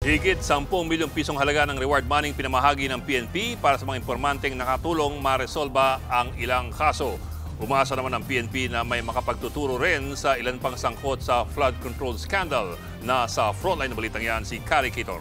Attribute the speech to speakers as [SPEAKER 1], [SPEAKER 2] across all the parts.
[SPEAKER 1] Higit 10 milyong pisong halaga ng reward money pinamahagi ng PNP para sa mga impormanteng nakatulong maresolba ang ilang kaso. Umasa naman ng PNP na may makapagtuturo rin sa ilan pang sangkot sa flood control scandal. Nasa frontline na balitang yan si Kari Kitor.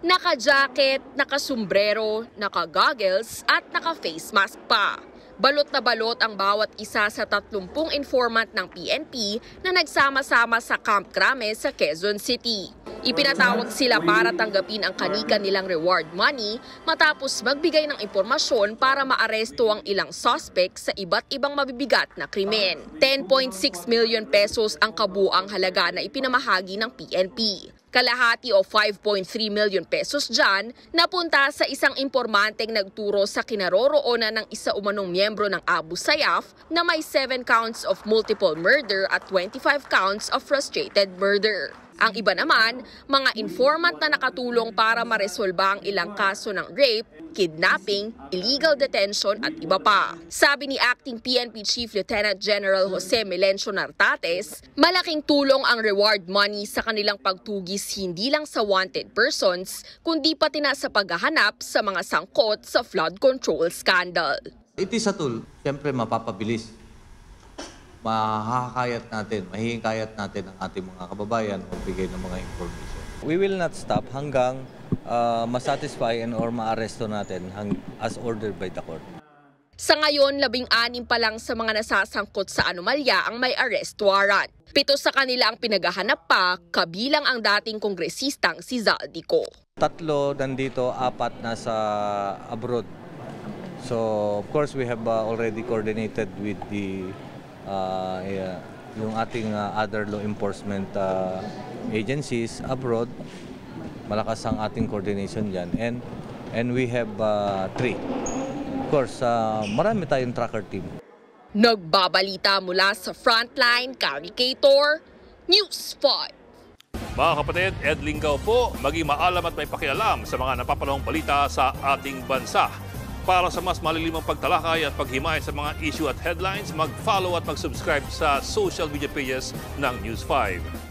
[SPEAKER 2] Naka-jacket, naka-sombrero, naka-goggles at naka-face mask pa. Balot na balot ang bawat isa sa 30 informant ng PNP na nagsama-sama sa Camp Crame sa Quezon City. Ipinatawag sila para tanggapin ang kanika nilang reward money matapos magbigay ng impormasyon para maaresto ang ilang suspect sa iba't ibang mabibigat na krimen. 10.6 million pesos ang kabuang halaga na ipinamahagi ng PNP. Kalahati o 5.3 million pesos dyan napunta sa isang impormanteng nagturo sa kinaroroonan ng isa umanong miyembro ng Abu Sayyaf na may 7 counts of multiple murder at 25 counts of frustrated murder. Ang iba naman, mga informant na nakatulong para maresolba ang ilang kaso ng rape, kidnapping, illegal detention at iba pa. Sabi ni Acting PNP Chief Lieutenant General Jose Melencio Nartates, malaking tulong ang reward money sa kanilang pagtugis hindi lang sa wanted persons, kundi pati na sa paghahanap sa mga sangkot sa flood control scandal.
[SPEAKER 3] It is a tool. Siyempre mapapabilis. Mahihikayat natin ang ating mga kababayan magbigay ng mga information.
[SPEAKER 4] We will not stop hanggang masatisfy or maaresto natin as ordered by the court.
[SPEAKER 2] Sa ngayon, 16 pa lang sa mga nasasangkot sa anomalya ang may arrest warrant. 7 sa kanila ang pinaghahanap pa, kabilang ang dating kongresistang si Zaldico.
[SPEAKER 4] 3 nandito, 4 nasa abroad. So of course we have already coordinated with the yung ating other law enforcement agencies abroad. Malakas ang ating coordination dyan. And we have 3. Of course, marami tayong tracker team.
[SPEAKER 2] Nagbabalita mula sa Frontline, Kari Kitor, News 5.
[SPEAKER 1] Mga kapatid, Ed Lingaw po, maging maalam at may pakialam sa mga napapanahong balita sa ating bansa. Para sa mas malilimang pagtalakay at paghimay sa mga issue at headlines, mag-follow at mag-subscribe sa social media pages ng News 5.